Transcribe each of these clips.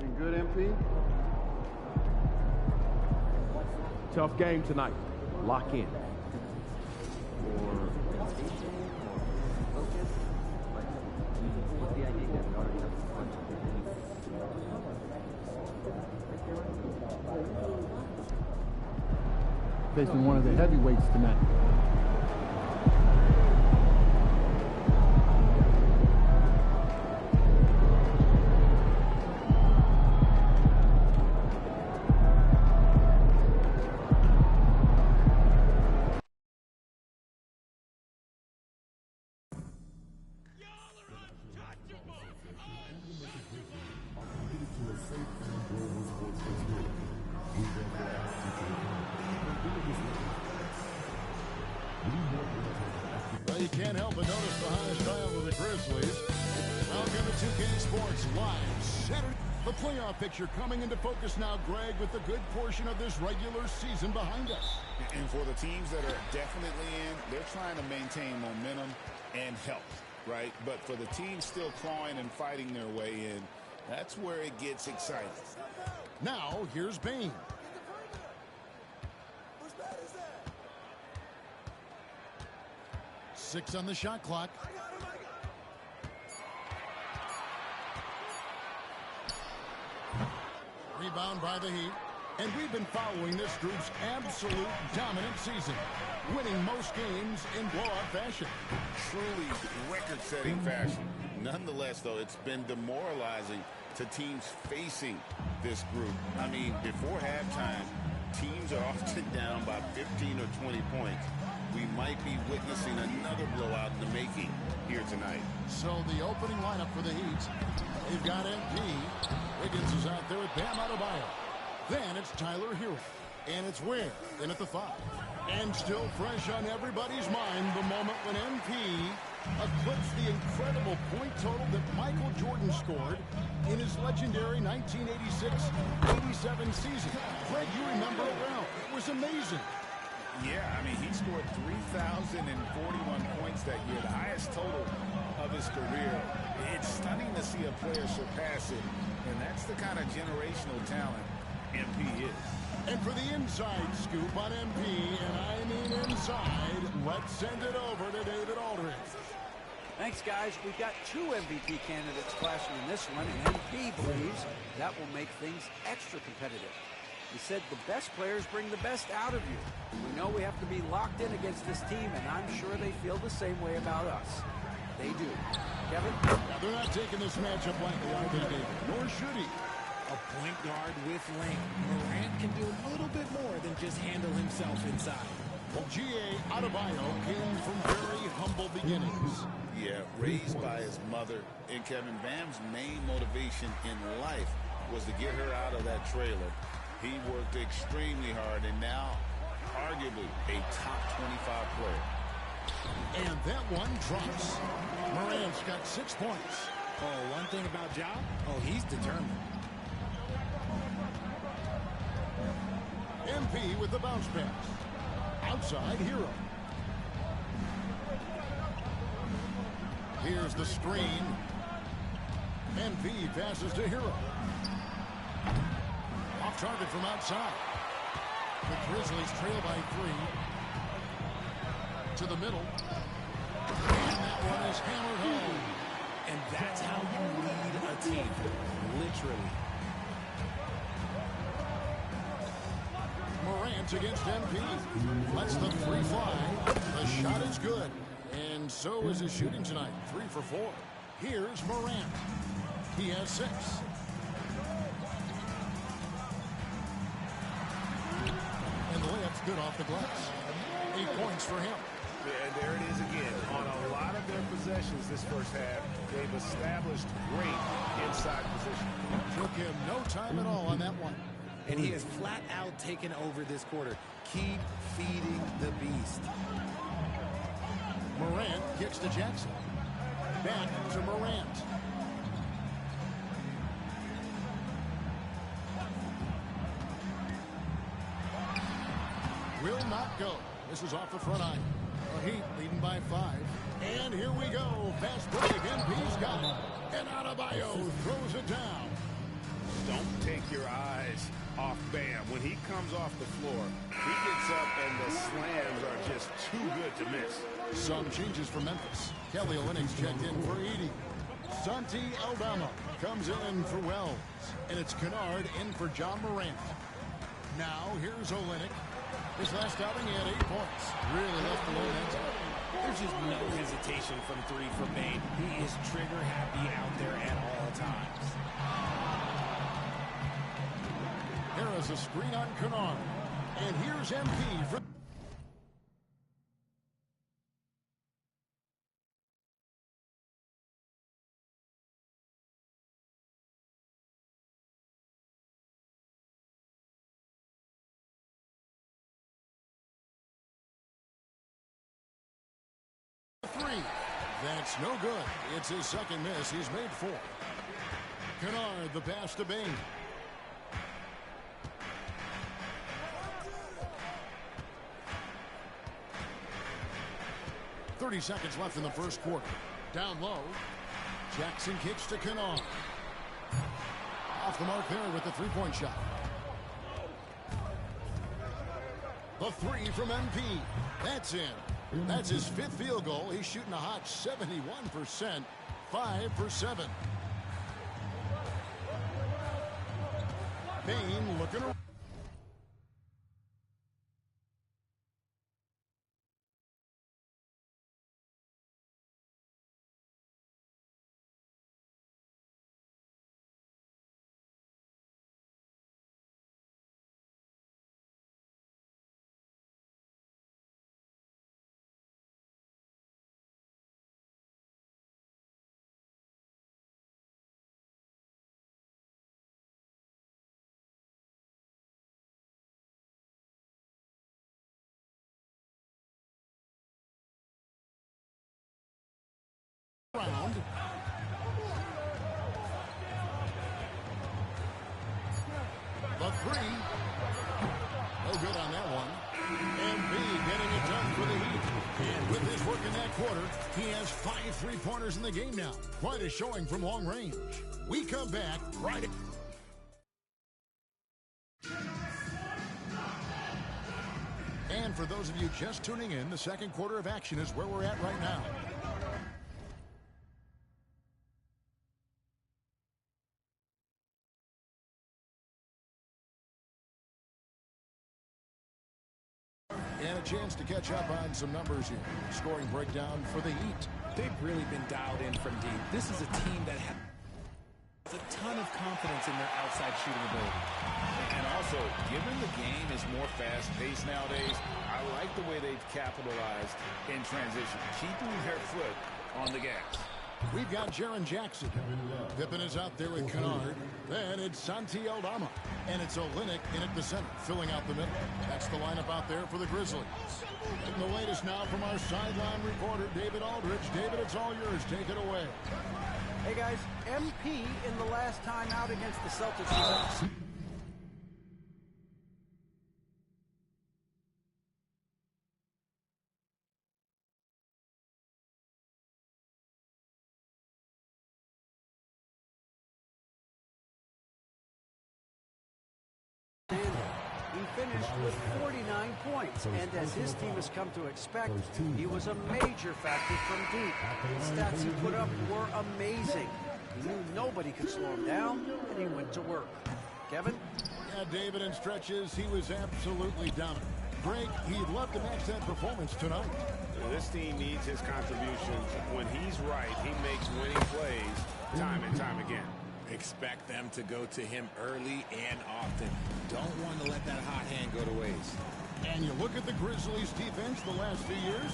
Looking good, MP. Tough game tonight. Lock in. Facing one of the heavyweights tonight. Well, you can't help but notice the hottest child of the Grizzlies. Welcome to 2K Sports Live Saturday. The playoff picture coming into focus now, Greg, with a good portion of this regular season behind us. And for the teams that are definitely in, they're trying to maintain momentum and health, right? But for the teams still clawing and fighting their way in, that's where it gets exciting. Now, here's Bain. 6 on the shot clock. Rebound by the Heat. And we've been following this group's absolute dominant season, winning most games in blowout fashion. Truly record-setting fashion. Nonetheless, though, it's been demoralizing to teams facing this group. I mean, before halftime, teams are often down by 15 or 20 points. We might be witnessing another blowout in the making here tonight. So the opening lineup for the Heat. They've got MP. Wiggins is out there with Bam Adebayo. Then it's Tyler Hero. And it's Ware in at the 5. And still fresh on everybody's mind, the moment when MP eclipsed the incredible point total that Michael Jordan scored in his legendary 1986-87 season. Greg, you remember it well. It was amazing. Yeah, I mean, he scored 3,041 points that year, the highest total of his career. It's stunning to see a player surpass it, and that's the kind of generational talent MP is. And for the inside scoop on MP, and I mean inside, let's send it over to David Aldridge. Thanks, guys. We've got 2 MVP candidates clashing in this one, and MP believes that will make things extra competitive. He said the best players bring the best out of you. We know we have to be locked in against this team, and I'm sure they feel the same way about us. They do. Kevin? Now, they're not taking this matchup lightly, are they, David? Nor should he. A point guard with length. Morant can do a little bit more than just handle himself inside. Well, G.A. Adebayo came from very humble beginnings. Yeah, raised by his mother. And Kevin, Bam's main motivation in life was to get her out of that trailer. He worked extremely hard and now arguably a top 25 player. And that one drops. Morant's got 6 points. Oh, one thing about Ja? Oh, he's determined. MP with the bounce pass. Outside, Hero. Here's the screen. MP passes to Hero. Off target from outside. The Grizzlies trail by 3. To the middle. And that one is hammered home. And that's how you lead a team. Literally. Morant against MP. Lets the 3 fly. The shot is good. And so is his shooting tonight. 3 for 4. Here's Morant. He has 6. And the layup's good off the glass. 8 points for him. And there it is again. On a lot of their possessions this first half, they've established great inside position. Took him no time at all on that one. And he has flat out taken over this quarter. Keep feeding the beast. Morant kicks to Jackson. Back to Morant. Will not go. This is off the front eye. The Heat leading by 5. And here we go. Fast break. MP's got it. And Adebayo throws it down. don't take your eyes off Bam. When he comes off the floor, he gets up and the slams are just too good to miss. Some changes for Memphis. Kelly Olynyk's checked in for Edey. Santi Aldama comes in for Wells. And it's Kennard in for John Morant. Now here's Olynyk. His last outing, he had 8 points. Really left alone that time. There's just no hesitation from 3 for Bane. He is trigger happy out there at all times. Here is a screen on Kennard. And here's MP for... That's no good. It's his second miss. He's made 4. Kennard, the pass to Bane. .30 seconds left in the first quarter. Down low. Jackson kicks to Kennard. Off the mark there with the three-point shot. The 3 from MP. That's in. That's his 5th field goal. He's shooting a hot 71%. 5 for 7. Bane looking around. The 3. No good on that one. And B getting it done for the Heat. And with his work in that quarter, he has 5 3-pointers in the game now. Quite a showing from long range. We come back right. And for those of you just tuning in, the second quarter of action is where we're at right now. And a chance to catch up on some numbers here. Scoring breakdown for the Heat. They've really been dialed in from deep. This is a team that has a ton of confidence in their outside shooting ability. And also, given the game is more fast-paced nowadays, I like the way they've capitalized in transition, keeping their foot on the gas. We've got Jaren Jackson. Pippen is out there with Kennard. Then it's Santi Aldama. And it's Olynyk in at the center, filling out the middle. That's the lineup out there for the Grizzlies. And the latest now from our sideline reporter, David Aldridge. David, it's all yours. Take it away. Hey, guys, MP in the last time out against the Celtics was He finished with 49 points, and as his team has come to expect, he was a major factor from deep. The stats he put up were amazing. He knew nobody could slow him down, and he went to work. Kevin? Yeah, David, in stretches, he was absolutely dominant. Greg, he'd love to match that performance tonight. This team needs his contributions. When he's right, he makes winning plays time and time again. Expect them to go to him early and often. Don't want to let that hot hand go to waste. And you look at the Grizzlies defense the last few years,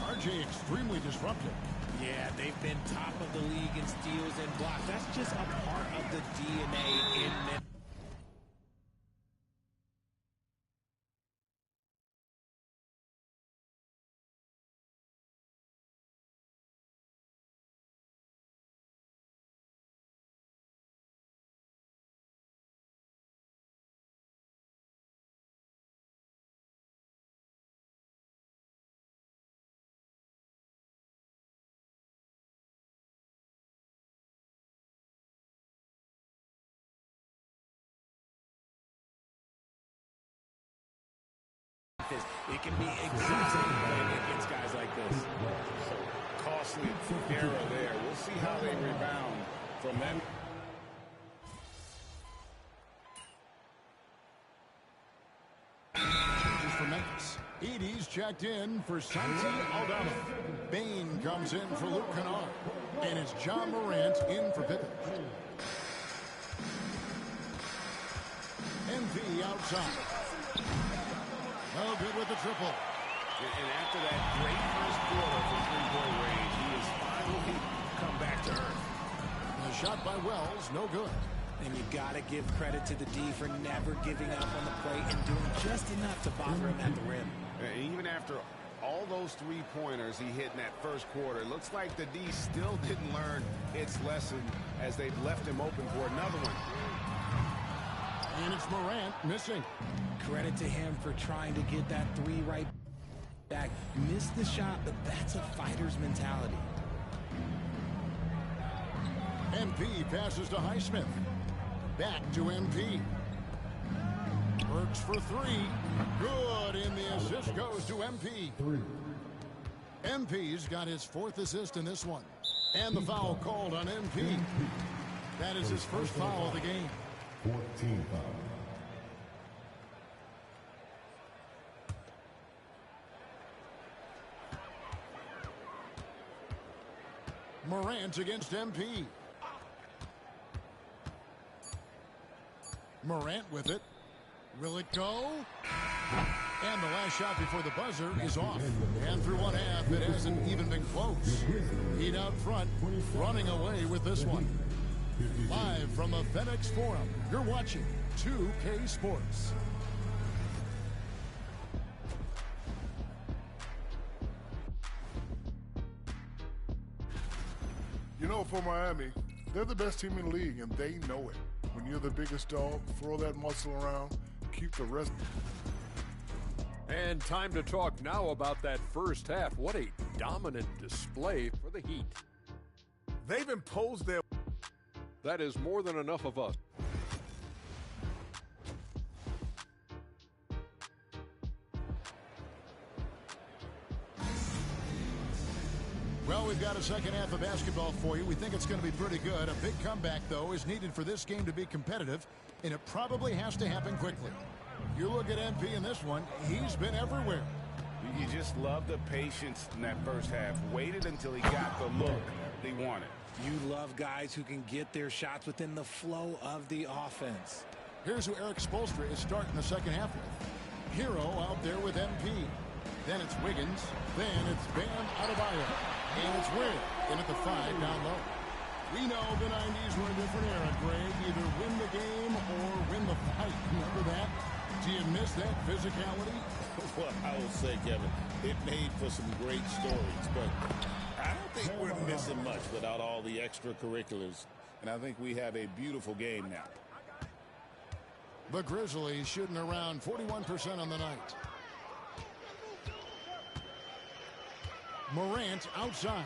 RJ extremely disruptive. Yeah, they've been top of the league in steals and blocks. That's just a part of the DNA in Memphis. this. It can be exhausting playing against guys like this. Costly error there. We'll see how they rebound from that. Changes for Memphis. Edie's checked in for Santi Aldama. Bain comes in for Luke Kennard. And it's John Morant in for Pippen. MP outside. No good with the triple. And after that great first quarter from three-point range, he has finally come back to earth. The shot by Wells, no good. And you got to give credit to the D for never giving up on the play and doing just enough to bother him at the rim. And even after all those three-pointers he hit in that first quarter, it looks like the D still didn't learn its lesson as they've left him open for another one. And it's Morant missing. Credit to him for trying to get that three right back. Missed the shot, but that's a fighter's mentality. MP passes to Highsmith. Back to MP. Works for three. Good, and the assist goes to MP. MP's got his fourth assist in this one. And the foul called on MP. That is his first foul of the game. 14 foul. Morant against MP. Morant with it. Will it go? And the last shot before the buzzer is off. And through one half, it hasn't even been close. Heat out front, running away with this one. Live from the FedEx Forum, you're watching 2K Sports. You know, for Miami, they're the best team in the league, and they know it. When you're the biggest dog, throw that muscle around, keep the rest. And time to talk now about that first half. What a dominant display for the Heat. They've imposed their... That is more than enough of us. Well, we've got a second half of basketball for you. We think it's going to be pretty good. A big comeback, though, is needed for this game to be competitive, and it probably has to happen quickly. You look at MP in this one, he's been everywhere. You just love the patience in that first half. Waited until he got the look he wanted. You love guys who can get their shots within the flow of the offense. Here's who Eric Spoelstra is starting the second half with. Hero out there with MP. Then it's Wiggins. Then it's Bam Adebayo. And it's Ware in at the 5 down low. We know the 90s were a different era, Greg. Either win the game or win the fight. Remember that? Do you miss that physicality? Well, I will say, Kevin, it made for some great stories, but I don't think we're missing much without all the extracurriculars, and I think we have a beautiful game now. The Grizzlies shooting around 41% on the night. Morant outside.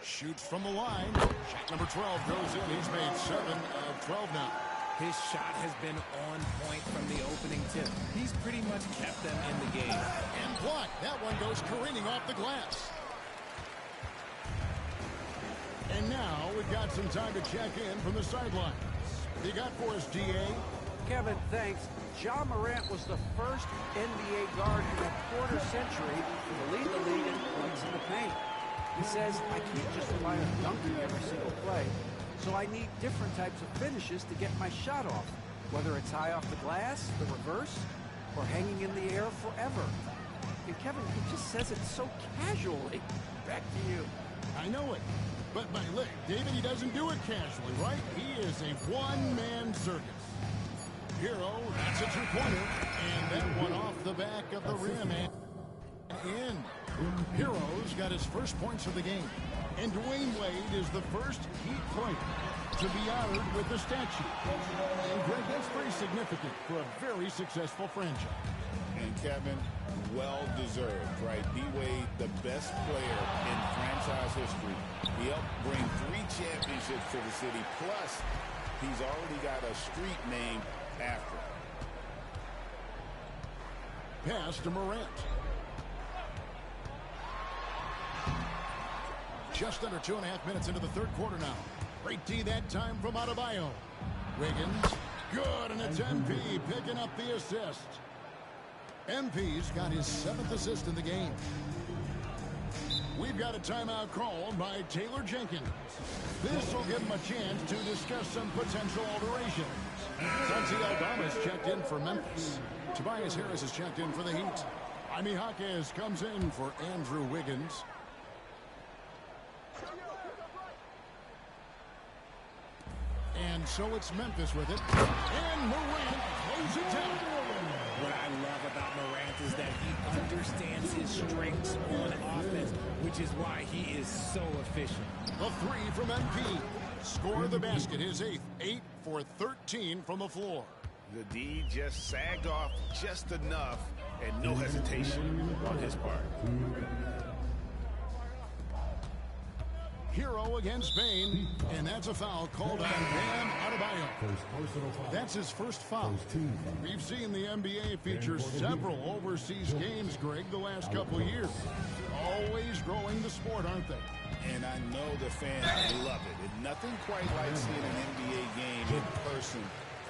Shoots from the line. Shot number 12 goes in. He's made 7 of 12 now. His shot has been on point from the opening tip. He's pretty much kept them in the game. And blocked. That one goes careening off the glass. And now we've got some time to check in from the sidelines. What do you got for us, DA? Kevin, thanks. Ja Morant was the first NBA guard in a quarter century to lead the league in points in the paint. He says, I can't just rely on dunking every single play, so I need different types of finishes to get my shot off, whether it's high off the glass, the reverse, or hanging in the air forever. And Kevin, he just says it so casually. Back to you. I know it. But look, David, he doesn't do it casually, right? He is a one-man circus. Hero, that's a two-pointer, and that one off the back of the rim and in. Hero's got his first points of the game, and Dwayne Wade is the first Heat player to be honored with the statue. And Greg, that's very significant for a very successful franchise. And Kevin, well deserved, right? D-Wade, the best player in franchise history. He helped bring 3 championships to the city, plus he's already got a street name after him. Pass to Morant. Just under 2.5 minutes into the third quarter now. Great D that time from Adebayo. Wiggins. Good, and it's MP picking up the assist. MP's got his 7th assist in the game. We've got a timeout called by Taylor Jenkins. This will give him a chance to discuss some potential alterations. Santi Aldama's checked in for Memphis. Tobias Harris has checked in for the Heat. Jaime Jaquez comes in for Andrew Wiggins. And so it's Memphis with it. And Morant closes it down. What I love about Morant is that he understands his strengths on offense, which is why he is so efficient. The three from MP. Score the basket, his 8th. 8 for 13 from the floor. The D just sagged off just enough, and no hesitation on his part. Hero against Bain, and that's a foul called on Bam Adebayo. That's his first foul. We've seen the NBA feature several overseas games, Greg, the last couple of years. Always growing the sport, aren't they? And I know the fans love it. And nothing quite like seeing an NBA game in person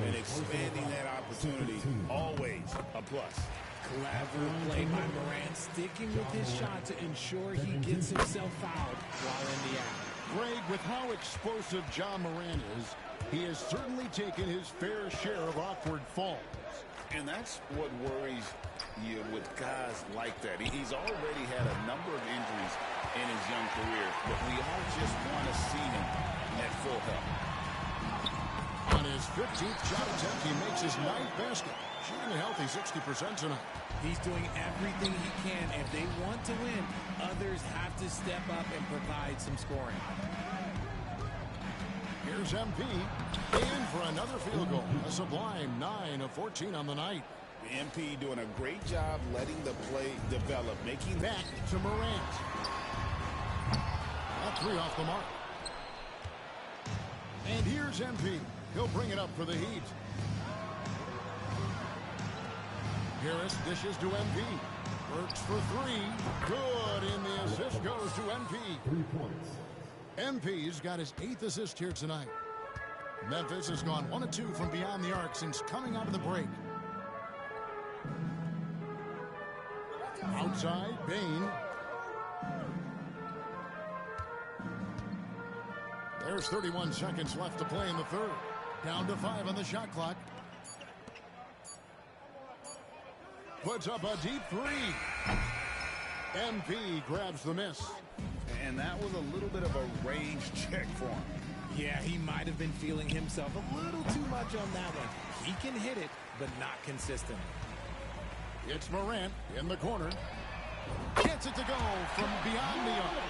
and expanding that opportunity. Always a plus. Clever play by Morant, sticking with his shot to ensure he gets himself fouled while in the act. Greg, with how explosive John Morant is, he has certainly taken his fair share of awkward falls. And that's what worries you with guys like that. He's already had a number of injuries in his young career, but we all just want to see him at full health. On his 15th shot attempt, he makes his 9th basket. Shooting a healthy 60% tonight. He's doing everything he can. If they want to win, others have to step up and provide some scoring. Here's MP. In for another field goal. A sublime 9 of 14 on the night. MP doing a great job letting the play develop, making back to Morant. That 3 off the mark. And here's MP. He'll bring it up for the Heat. Harris dishes to MP. Works for 3. Good, and the assist goes to MP. 3 points. MP's got his 8th assist here tonight. Memphis has gone 1 of 2 from beyond the arc since coming out of the break. Outside, Bain. There's 31 seconds left to play in the third. Down to 5 on the shot clock. Puts up a deep 3. MP grabs the miss. And that was a little bit of a range check for him. Yeah, he might have been feeling himself a little too much on that one. He can hit it, but not consistently. It's Morant in the corner. Gets it to go from beyond the arc.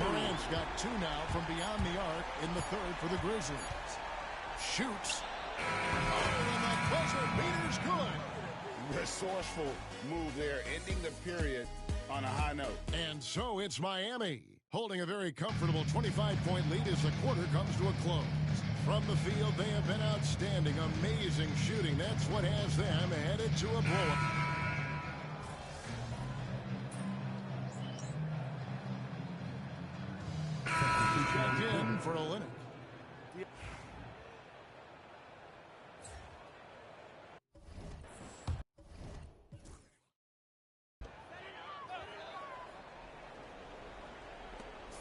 Morant's got 2 now from beyond the arc in the third for the Grizzlies. Shoots. Oh, and that buzzer beater's good. Resourceful move there, ending the period on a high note. And so it's Miami, holding a very comfortable 25-point lead as the quarter comes to a close. From the field, they have been outstanding, amazing shooting. That's what has them headed to a blowout. Checked in for Olynyk.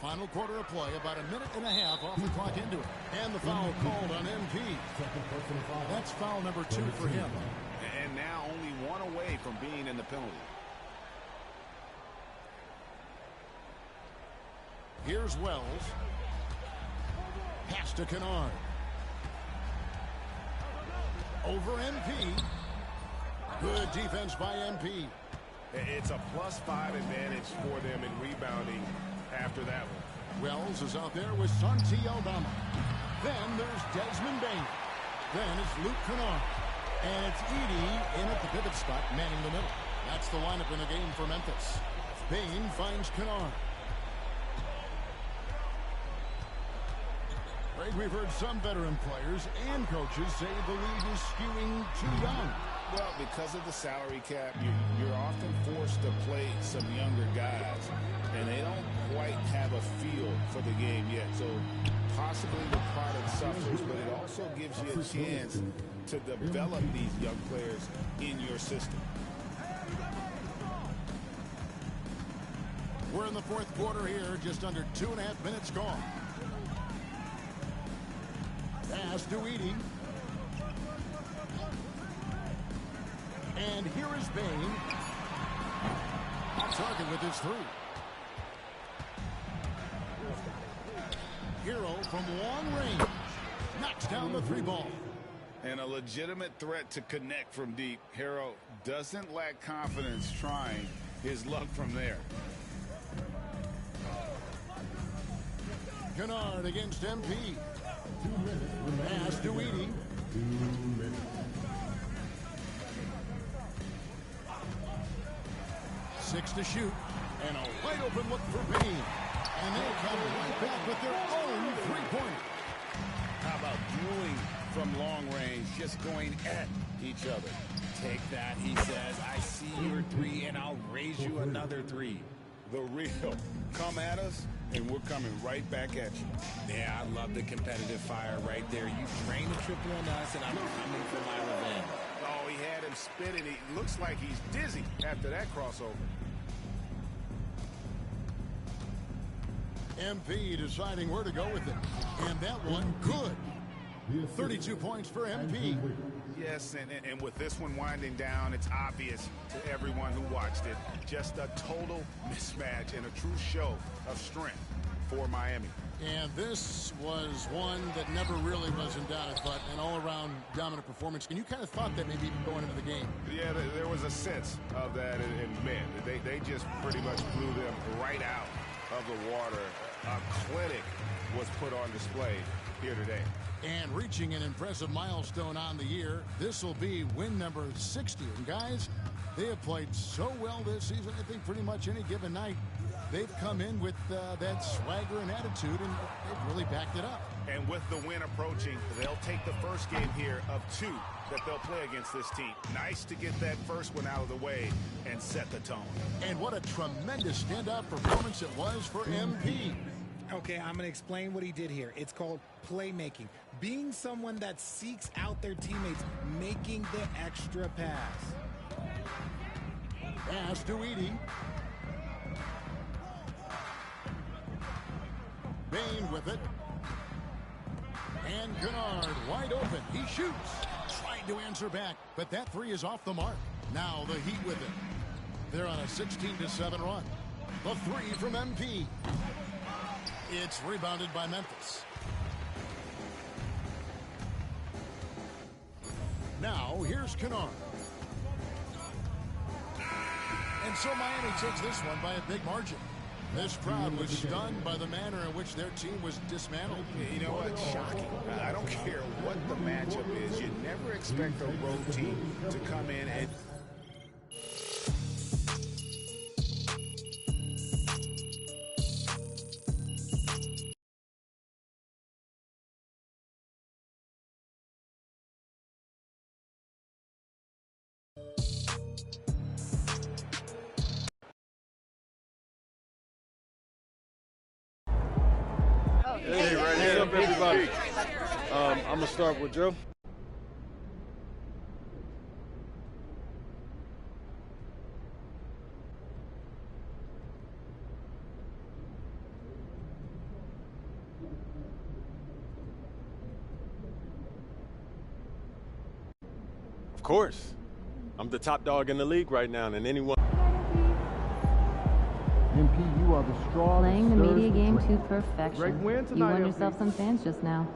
Final quarter of play, about a minute and a half off the clock into it. And the foul called on MP. That's foul number 2 for him. And now only 1 away from being in the penalty. Here's Wells. Pass to Kennard. Over MP. Good defense by MP. It's a +5 advantage for them in rebounding after that one. Wells is out there with Santi Aldama. Then there's Desmond Bain. Then it's Luke Kennard. And it's Edey in at the pivot spot, manning the middle. That's the lineup in the game for Memphis. Bain finds Kennard. Greg, we've heard some veteran players and coaches say the league is skewing too young. Well, because of the salary cap, you're often forced to play some younger guys, and they don't quite have a feel for the game yet. So possibly the product suffers, but it also gives you a chance to develop these young players in your system. We're in the fourth quarter here, just under 2.5 minutes gone. Pass to Edie. And here is Bain. Off target with his three. Hero from long range. Knocks down the three ball. And a legitimate threat to connect from deep. Hero doesn't lack confidence trying his luck from there. Kennard against MP. Pass to Edie. 2 minutes. Six to shoot. And a wide open look for Bain. And they come right back with their own three-pointer. How about dueling from long range, just going at each other? Take that, he says. I see your three, and I'll raise you another three. The real. Come at us, and we're coming right back at you. Yeah, I love the competitive fire right there. You train a triple on us, and I'm coming for my revenge. Oh, he had him spinning. It looks like he's dizzy after that crossover. MP deciding where to go with it. And that one good. 32 points for MP. Yes, and with this one winding down, it's obvious to everyone who watched it. Just a total mismatch and a true show of strength for Miami. And this was one that never really was in doubt, but an all-around dominant performance. And you kind of thought that maybe even going into the game. Yeah, there was a sense of that in men. They just pretty much blew them right out of the water. A clinic was put on display here today. And reaching an impressive milestone on the year, this will be win number 60. And guys, they have played so well this season. I think pretty much any given night, they've come in with that swagger and attitude, and they've really backed it up. And with the win approaching, they'll take the first game here of 2 that they'll play against this team. Nice to get that first one out of the way and set the tone. And what a tremendous standout performance it was for MP. Okay, I'm going to explain what he did here. It's called playmaking. Being someone that seeks out their teammates, making the extra pass. Pass to Edie. Bain with it. And Kennard wide open. He shoots. Trying to answer back, but that three is off the mark. Now the Heat with it. They're on a 16-7 run. The three from MP. It's rebounded by Memphis. Now here's Kennard. And so Miami takes this one by a big margin. This crowd was stunned by the manner in which their team was dismantled. You know what? Shocking. I don't care what the matchup is. You never expect a road team to come in and... Hey, right here. What's up, everybody? I'm going to start with Joe. Of course. I'm the top dog in the league right now, and anyone... MP, you are the straw. Playing the media game to perfection. Great win tonight, You won MP. yourself some fans just now.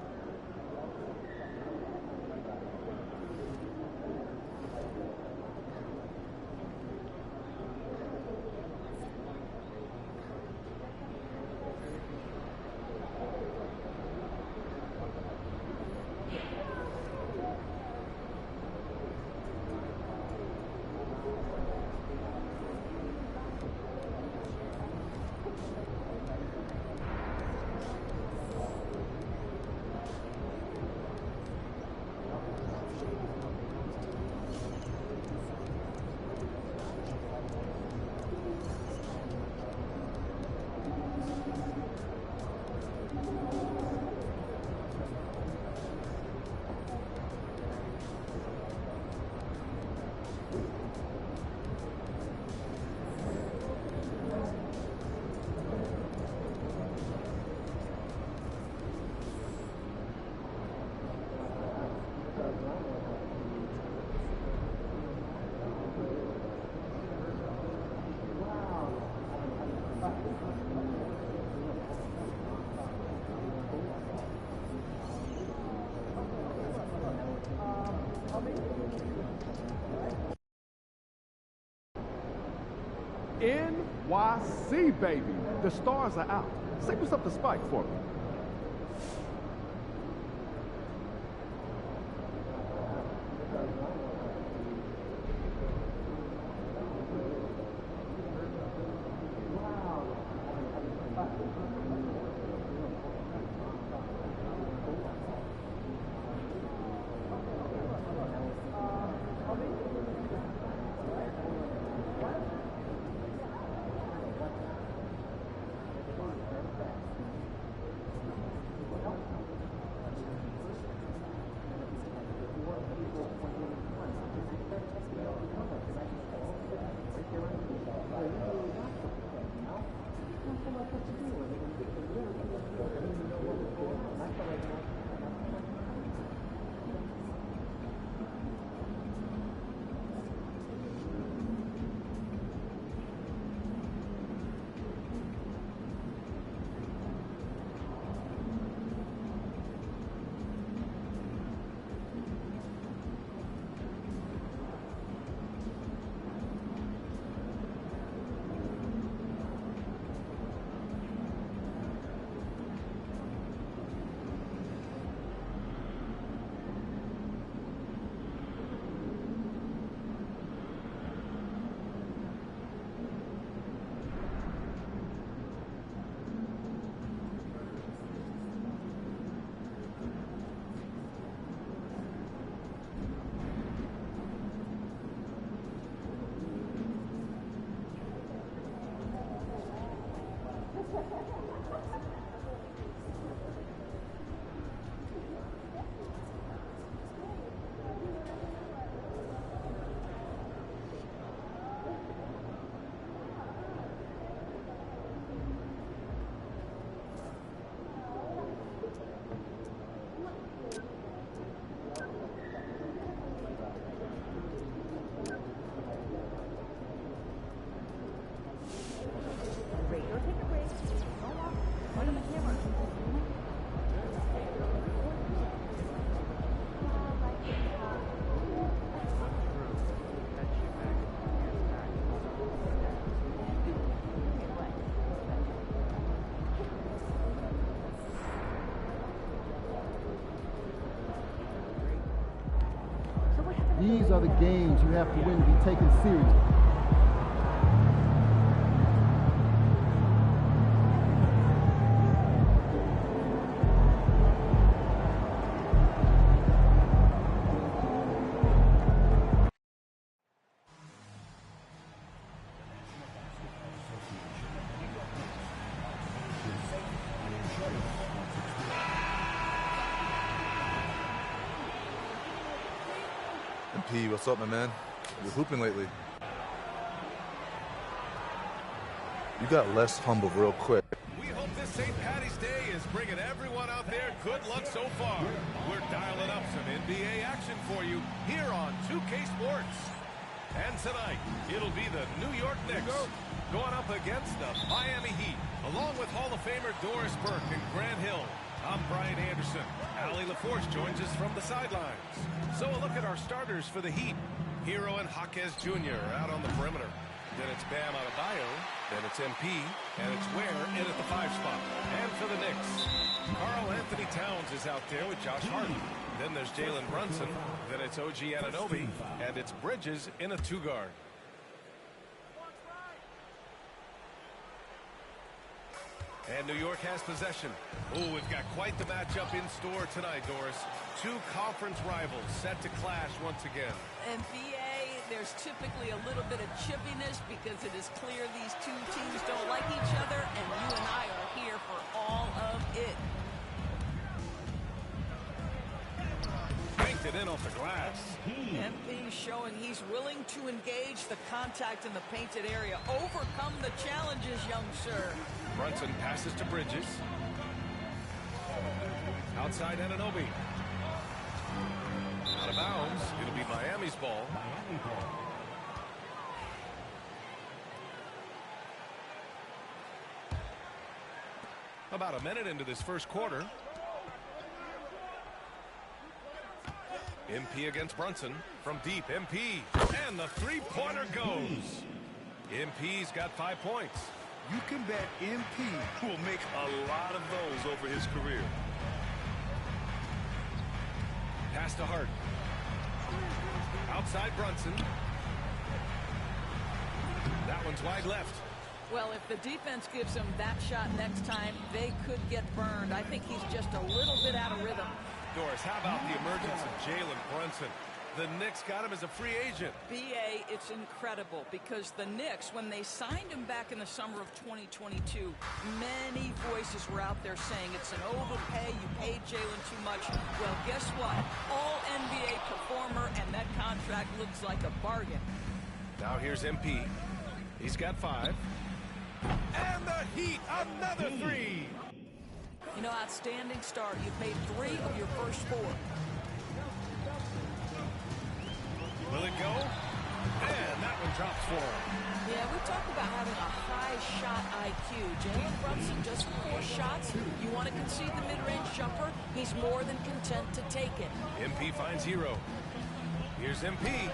NYC, baby. The stars are out. Say what's up to Spike for me. These are the games you have to win to be taken seriously. MP, what's up, my man? You're hooping lately. You got less humble real quick. We hope this St. Patty's Day is bringing everyone out there good luck so far. We're dialing up some NBA action for you here on 2K Sports. And tonight, it'll be the New York Knicks going up against the Miami Heat, along with Hall of Famer Doris Burke and Grant Hill. I'm Brian Anderson. Allie LaForce joins us from the sidelines. So a look at our starters for the Heat. Hero and Jaquez Jr. out on the perimeter. Then it's Bam Adebayo. Then it's MP. And it's Ware in at the 5 spot. And for the Knicks, Karl Anthony Towns is out there with Josh Hart. Then there's Jalen Brunson. Then it's OG Anunoby. And it's Bridges in a 2-guard. And New York has possession. Oh, we've got quite the matchup in store tonight, Doris. Two conference rivals set to clash once again. NBA, there's typically a little bit of chippiness because it is clear these two teams don't like each other, and you and I are here for all of it. Banked it in off the glass. MP showing he's willing to engage the contact in the painted area. Overcome the challenges, young sir. Brunson passes to Bridges. Outside Anunoby. Out of bounds. It'll be Miami's ball. About a minute into this first quarter. MP against Brunson. From deep, MP. And the three-pointer goes. MP's got 5 points. You can bet MP will make a lot of those over his career. Pass to Hart. Outside Brunson. That one's wide left. Well, if the defense gives him that shot next time, they could get burned. I think he's just a little bit out of rhythm. Doris, how about the emergence of Jalen Brunson? The Knicks got him as a free agent. B.A., it's incredible because the Knicks, when they signed him back in the summer of 2022, many voices were out there saying it's an overpay, you paid Jalen too much. Well, guess what? All NBA performer, and that contract looks like a bargain. Now here's MP. He's got 5. And the Heat, another 3. You know, outstanding start. You've made 3 of your first 4. Will it go? And that one drops for him. Yeah, we talked about having a high shot IQ. Jalen Brunson just 4 shots. You want to concede the mid-range jumper? He's more than content to take it. MP finds Hero. Here's MP.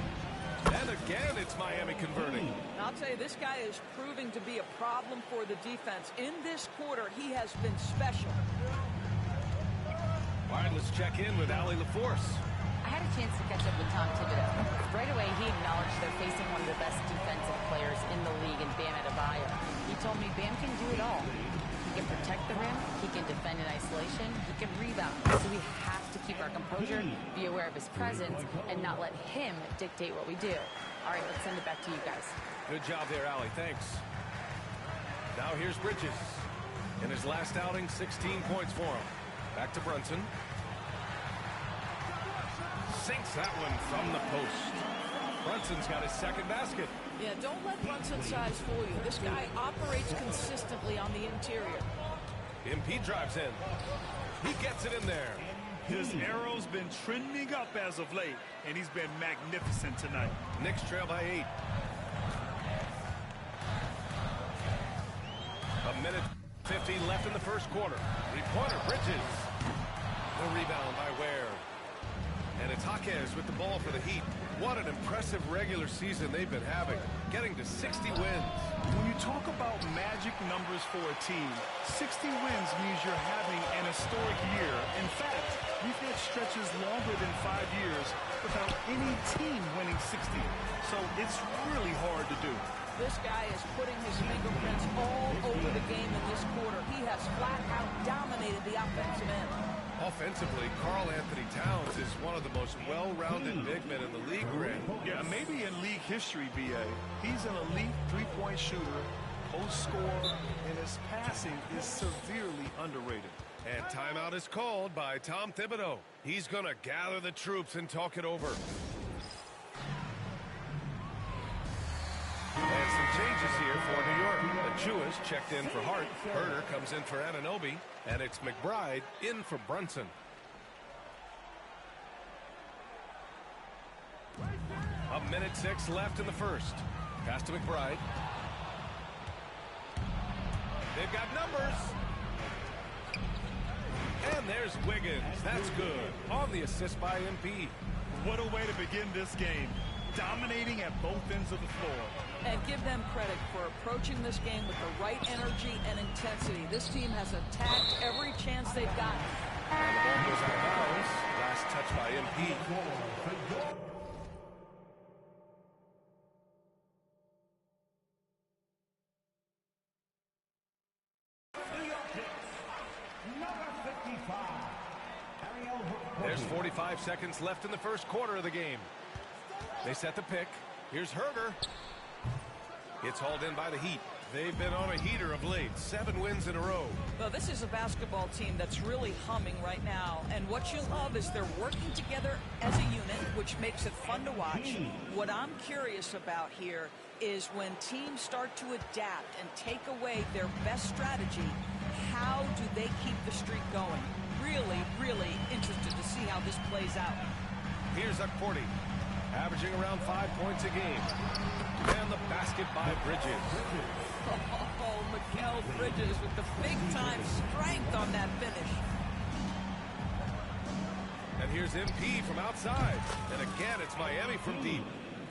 And again, it's Miami converting. I'll tell you, this guy is proving to be a problem for the defense. In this quarter, he has been special. All right, let's check in with Allie LaForce. I had a chance to catch up with Tom Thibodeau. Right away, he acknowledged they're facing one of the best defensive players in the league in Bam Adebayo. He told me Bam can do it all. He can protect the rim, he can defend in isolation, he can rebound. So we have to keep our composure, be aware of his presence, and not let him dictate what we do. All right, let's send it back to you guys. Good job there, Allie. Thanks. Now here's Bridges. In his last outing, 16 points for him. Back to Brunson. Sinks that one from the post. Brunson's got his second basket. Yeah, don't let Brunson's size fool you. This guy operates consistently on the interior. MP drives in. He gets it in there. His arrow's been trending up as of late, and he's been magnificent tonight. Knicks trail by 8. A minute 15 left in the first quarter. 3-pointer, Bridges. The rebound by Ware. And it's Jaquez with the ball for the Heat. What an impressive regular season they've been having, getting to 60 wins. When you talk about magic numbers for a team, 60 wins means you're having an historic year. In fact, we've had stretches longer than 5 years without any team winning 60. So it's really hard to do. This guy is putting his fingerprints all over the game in this quarter. He has flat out dominated the offensive end. Offensively, Karl Anthony Towns is one of the most well-rounded big men in the league, Greg. Yeah, maybe in league history, B.A. He's an elite three-point shooter, post scorer, and his passing is severely underrated. And timeout is called by Tom Thibodeau. He's going to gather the troops and talk it over. And some changes here for New York. Achua's checked in for Hart. Herder comes in for Anunoby. And it's McBride in for Brunson. A minute 6 left in the first. Pass to McBride. They've got numbers. And there's Wiggins. That's good. On the assist by MP. What a way to begin this game. Dominating at both ends of the floor. And give them credit for approaching this game with the right energy and intensity. This team has attacked every chance they've gotten. And the ball goes out of bounds. Last touch by MP. There's 45 seconds left in the first quarter of the game. They set the pick. Here's Herder. It's hauled in by the Heat. They've been on a heater of late. 7 wins in a row. Well, this is a basketball team that's really humming right now. And what you love is they're working together as a unit, which makes it fun to watch. What I'm curious about here is when teams start to adapt and take away their best strategy, how do they keep the streak going? Really, really interested to see how this plays out. Here's Akporti, averaging around 5 points a game. And the basket by Bridges. Oh, Mikal Bridges with the big-time strength on that finish. And here's MP from outside. And again, it's Miami from deep.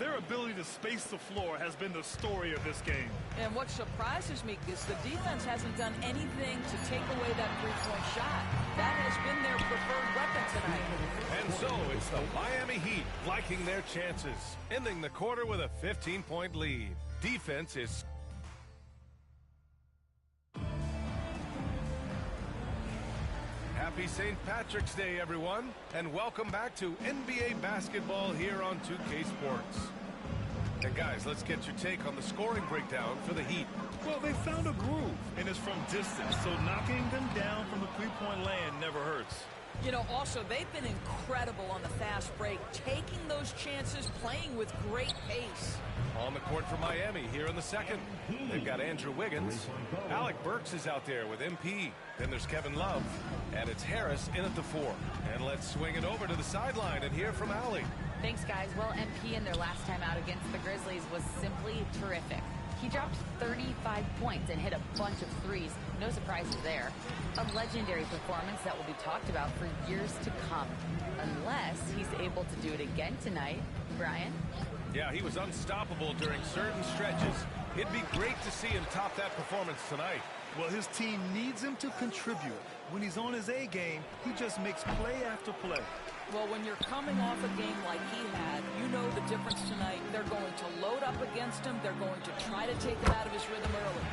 Their ability to space the floor has been the story of this game. And what surprises me is the defense hasn't done anything to take away that three-point shot. That has been their preferred weapon tonight. And so it's the Miami Heat liking their chances, ending the quarter with a 15-point lead. Defense is... Happy St. Patrick's Day, everyone, and welcome back to NBA basketball here on 2K Sports. And guys, let's get your take on the scoring breakdown for the Heat. Well, they found a groove, and it's from distance, so knocking them down from the three-point land never hurts. You know, also, they've been incredible on the fast break, taking those chances, playing with great pace. On the court for Miami here in the second. They've got Andrew Wiggins. Alec Burks is out there with MP. Then there's Kevin Love. And it's Harris in at the 4. And let's swing it over to the sideline and hear from Allie. Thanks, guys. Well, MP in their last time out against the Grizzlies was simply terrific. He dropped 35 points and hit a bunch of threes. No surprises there. A legendary performance that will be talked about for years to come. Unless he's able to do it again tonight. Brian? Yeah, he was unstoppable during certain stretches. It'd be great to see him top that performance tonight. Well, his team needs him to contribute. When he's on his A game, he just makes play after play. Well, when you're coming off a game like he had, you know the difference tonight. They're going to load up against him. They're going to try to take him out of his rhythm early.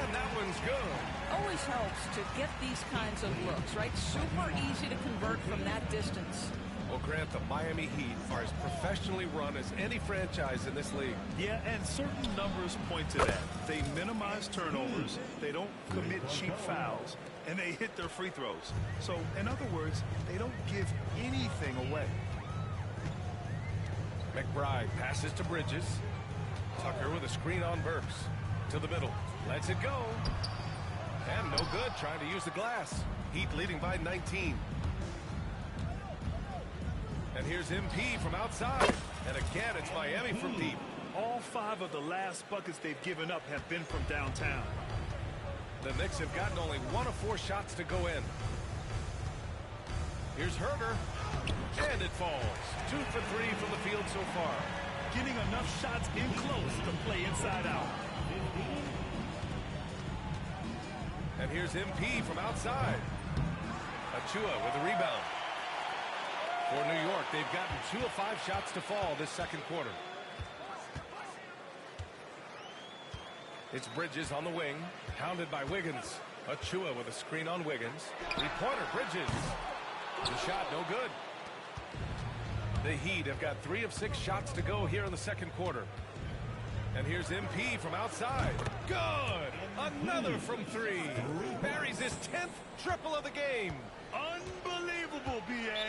And that one's good. Always helps to get these kinds of looks, right? Super easy to convert from that distance. Well, Grant, the Miami Heat are as professionally run as any franchise in this league. Yeah, and certain numbers point to that. They minimize turnovers, they don't commit cheap fouls, and they hit their free throws. So, in other words, they don't give anything away. McBride passes to Bridges. Tucker with a screen on Burks. To the middle. Lets it go. And no good, trying to use the glass. Heat leading by 19. And here's MP from outside. And again, it's Miami from deep. All 5 of the last buckets they've given up have been from downtown. The Knicks have gotten only 1 of 4 shots to go in. Here's Herter. And it falls. 2 for 3 from the field so far. Getting enough shots in close to play inside out. And here's MP from outside. Achua with a rebound. For New York, they've gotten 2 of 5 shots to fall this second quarter. It's Bridges on the wing, hounded by Wiggins. Achua with a screen on Wiggins. Three-pointer, Bridges. The shot, no good. The Heat have got 3 of 6 shots to go here in the second quarter. And here's MP from outside. Good! Another from 3. Buries his 10th triple of the game. Unbelievable, B.A.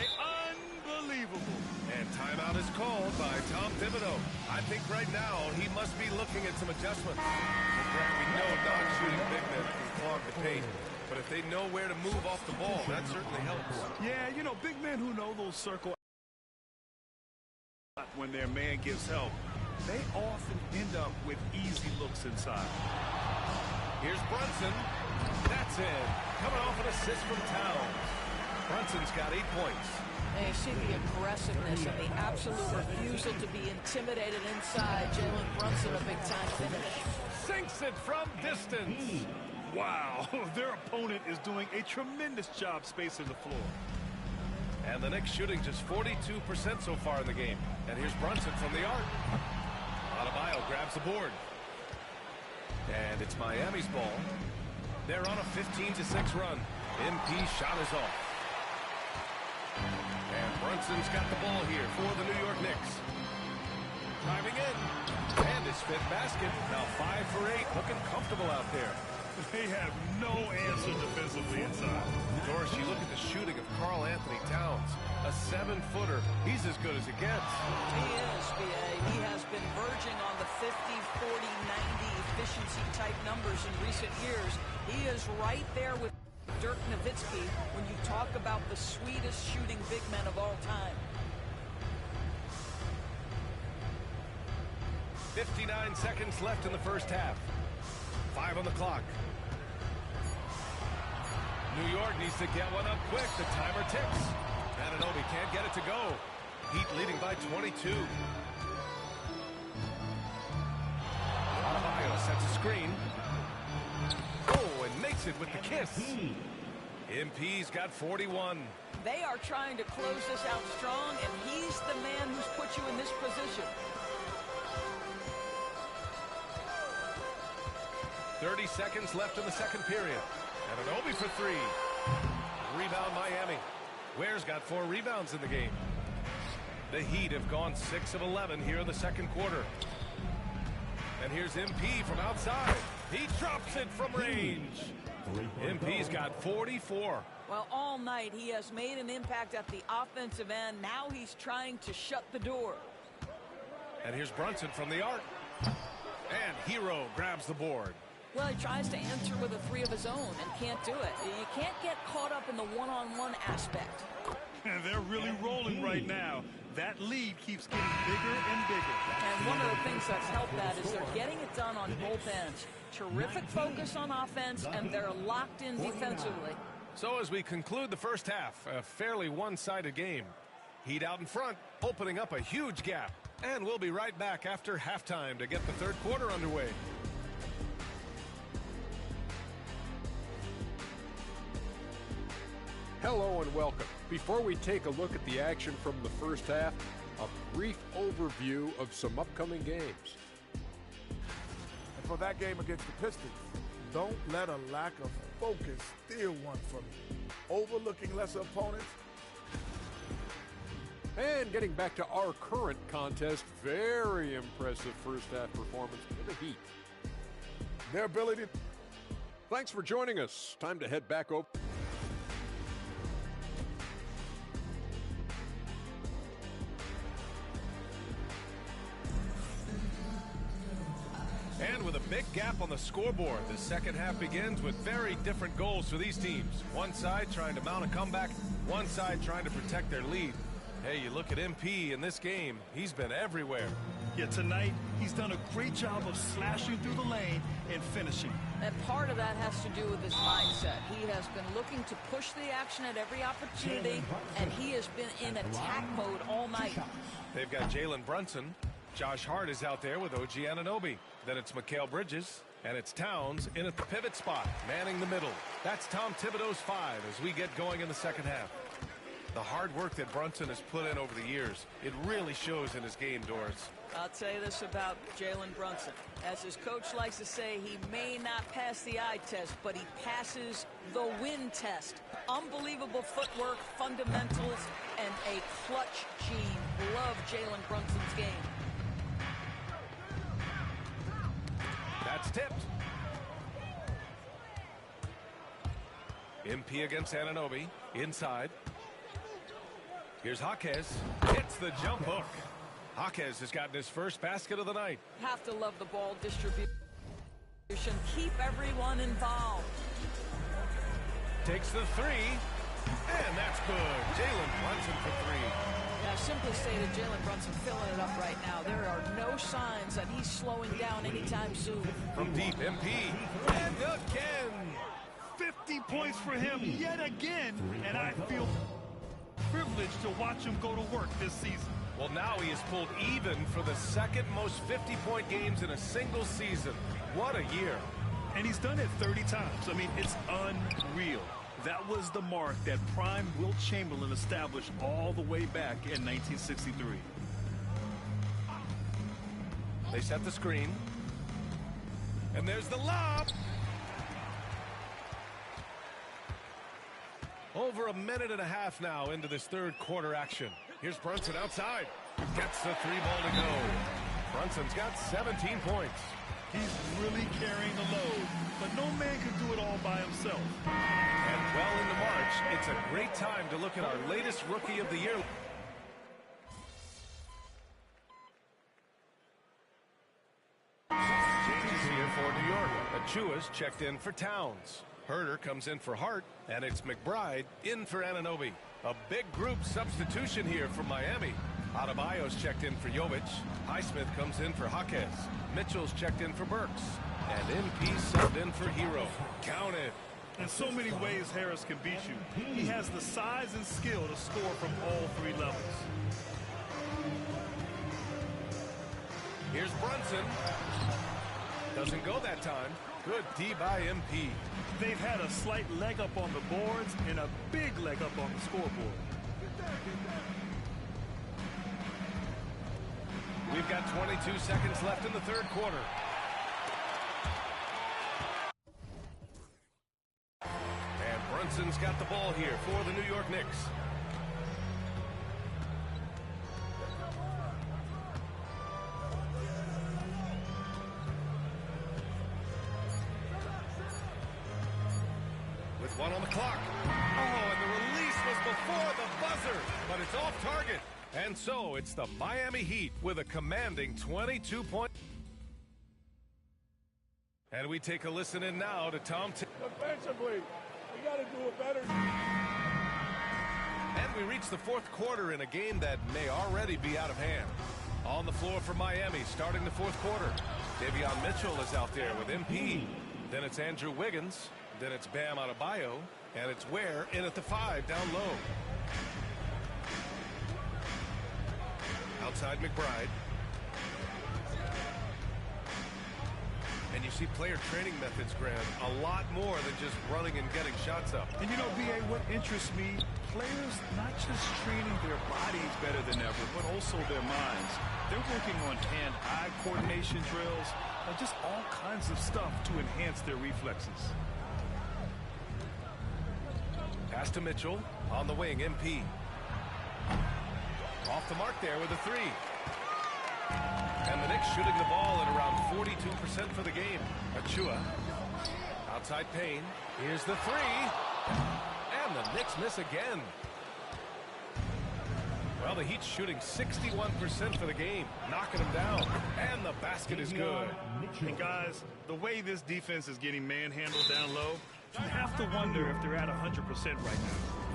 Unbelievable. And timeout is called by Tom Thibodeau. I think right now he must be looking at some adjustments. We know non-shooting big men can clog the paint. But if they know where to move off the ball, that certainly helps. Yeah, you know, big men who know those circle when their man gives help, they often end up with easy looks inside. Here's Brunson. That's in. Coming off an assist from Towns. Brunson's got 8 points. And you see the aggressiveness and the absolute refusal to be intimidated inside. Jalen Brunson, a big-time finish. Sinks it from distance. Wow, their opponent is doing a tremendous job spacing the floor. And the Knicks shooting just 42% so far in the game. And here's Brunson from the arc. Adebayo grabs the board. And it's Miami's ball. They're on a 15-6 run. MP shot is off. And Brunson's got the ball here for the New York Knicks. Driving in. And his 5th basket. Now 5 for 8. Looking comfortable out there. They have no answer defensively inside. Doris, you look at the shooting of Karl Anthony Towns. A 7-footer. He's as good as it gets. He is, B.A. He has been verging on the 50, 40, 90 efficiency type numbers in recent years. He is right there with Dirk Nowitzki when you talk about the sweetest shooting big men of all time. 59 seconds left in the first half. 5 on the clock. New York needs to get one up quick. The timer ticks. Anunoby can't get it to go. Heat leading by 22. Adebayo sets a screen. Oh, and makes it with the kiss. MP's got 41. They are trying to close this out strong, and he's the man who's put you in this position. 30 seconds left in the second period. Anunoby for three. Rebound Miami. Ware's got 4 rebounds in the game. The Heat have gone 6 of 11 here in the second quarter. And here's MP from outside. He drops it from range. MP's got 44. Well, all night he has made an impact at the offensive end. Now he's trying to shut the door. And here's Brunson from the arc. And Hero grabs the board. Well, he tries to answer with a 3 of his own and can't do it. You can't get caught up in the one-on-one aspect. They're really rolling right now. That lead keeps getting bigger and bigger. And one of the things that's helped that is they're getting it done on both ends. Terrific focus on offense, and they're locked in defensively. So as we conclude the first half, a fairly one-sided game. Heat out in front, opening up a huge gap. And we'll be right back after halftime to get the third quarter underway. Hello and welcome. Before we take a look at the action from the first half, a brief overview of some upcoming games. And for that game against the Pistons, don't let a lack of focus steal one from you. Overlooking lesser opponents. And getting back to our current contest, very impressive first half performance for the Heat. Their ability. Thanks for joining us. Time to head back over. And with a big gap on the scoreboard, the second half begins with very different goals for these teams. One side trying to mount a comeback, one side trying to protect their lead. Hey, you look at MP in this game, he's been everywhere. Yeah, tonight, he's done a great job of slashing through the lane and finishing. And part of that has to do with his mindset. He has been looking to push the action at every opportunity, and he has been in attack mode all night. They've got Jalen Brunson. Josh Hart is out there with OG Anunoby. Then it's Mikal Bridges, and it's Towns in at the pivot spot, manning the middle. That's Tom Thibodeau's 5 as we get going in the second half. The hard work that Brunson has put in over the years, it really shows in his game, Doris. I'll tell you this about Jalen Brunson. As his coach likes to say, he may not pass the eye test, but he passes the win test. Unbelievable footwork, fundamentals, and a clutch gene. Love Jalen Brunson's game. That's tipped. MP against Anunoby. Inside. Here's Jaquez. Hits the jump hook. Jaquez has gotten his first basket of the night. Have to love the ball distribution. Keep everyone involved. Takes the 3. And that's good. Jalen Brunson for 3. Now, simply stated, Jalen Brunson filling it up right now. There are no signs that he's slowing down anytime soon. From deep, MP. And again. 50 points for him yet again. And I feel privileged to watch him go to work this season. Well, now he has pulled even for the second most 50-point games in a single season. What a year. And he's done it 30 times. I mean, it's unreal. That was the mark that prime Wilt Chamberlain established all the way back in 1963. They set the screen. And there's the lob. Over a minute and a half now into this third quarter action. Here's Brunson outside. Gets the 3-ball to go. Brunson's got 17 points. He's really carrying the load, but no man can do it all by himself. And well into March, it's a great time to look at our latest Rookie of the Year. Changes here for New York. Achua's checked in for Towns. Herter comes in for Hart, and it's McBride in for Anunoby. A big group substitution here for Miami. Adebayo's checked in for Jovic. Highsmith comes in for Jaquez. Mitchell's checked in for Burks. And MP subbed in for Hero. Count it. In so many ways, Harris can beat you. He has the size and skill to score from all 3 levels. Here's Brunson. Doesn't go that time. Good D by MP. They've had a slight leg up on the boards and a big leg up on the scoreboard. We've got 22 seconds left in the third quarter. And Brunson's got the ball here for the New York Knicks. With one on the clock. Oh, and the release was before the buzzer, but it's off target. And so it's the Miami Heat with a commanding 22 points. And we take a listen in now to Tom. Defensively, we got to do it better. And we reach the fourth quarter in a game that may already be out of hand. On the floor for Miami, starting the fourth quarter. Davion Mitchell is out there with MP. Then it's Andrew Wiggins. Then it's Bam Adebayo. And it's Ware in at the 5 down low. Outside McBride. And you see player training methods, Graham, a lot more than just running and getting shots up. And you know, B.A., what interests me, players not just training their bodies better than ever, but also their minds. They're working on hand-eye coordination drills, and just all kinds of stuff to enhance their reflexes. Pass to Mitchell on the wing, MP. Off the mark there with a 3. And the Knicks shooting the ball at around 42% for the game. Achua. Outside Payne. Here's the 3. And the Knicks miss again. Well, the Heat's shooting 61% for the game. Knocking them down. And the basket is good. And guys, the way this defense is getting manhandled down low, you have to wonder if they're at 100% right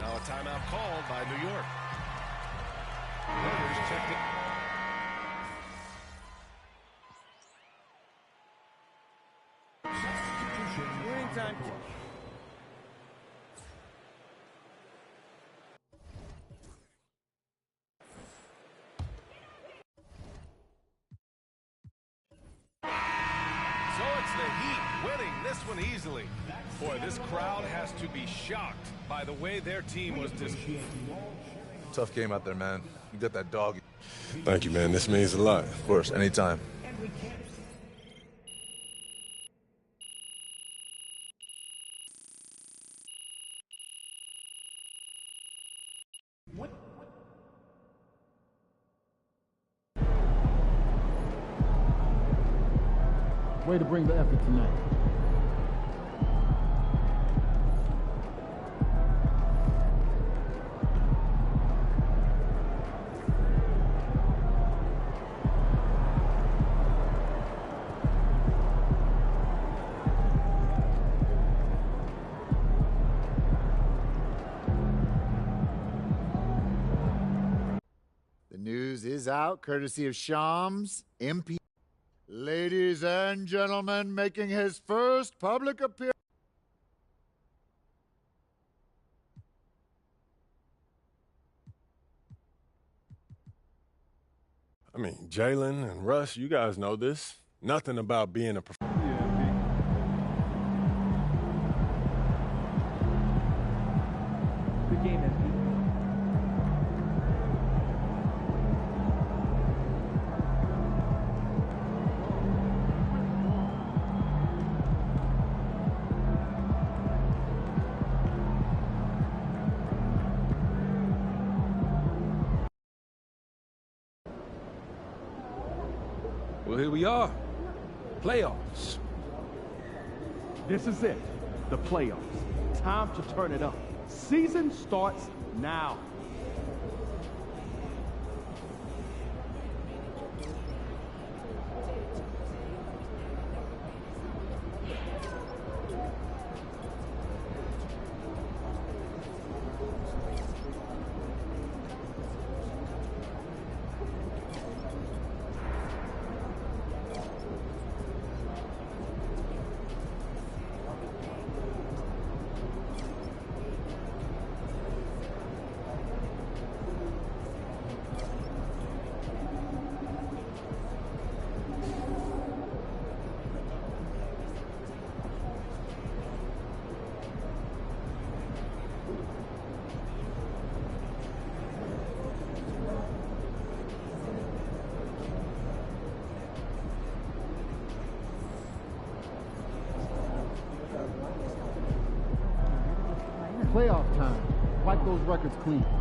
now. Now a timeout called by New York. Warriors checked it. Winning time. So it's the Heat winning this one easily. Boy, this crowd has to be shocked by the way their team was disappointed. Tough game out there, man. You got that dog. Thank you, man. This means a lot. Of course, anytime. Way to bring the effort tonight. The news is out, courtesy of Shams, MP. Ladies and gentlemen, making his first public appearance. I mean, Jalen and Russ, you guys know this. Nothing about being a professional. Good game, MP. Well, here we are. Playoffs. This is it. The playoffs. Time to turn it up. Season starts now. playoff time. Wipe those records clean.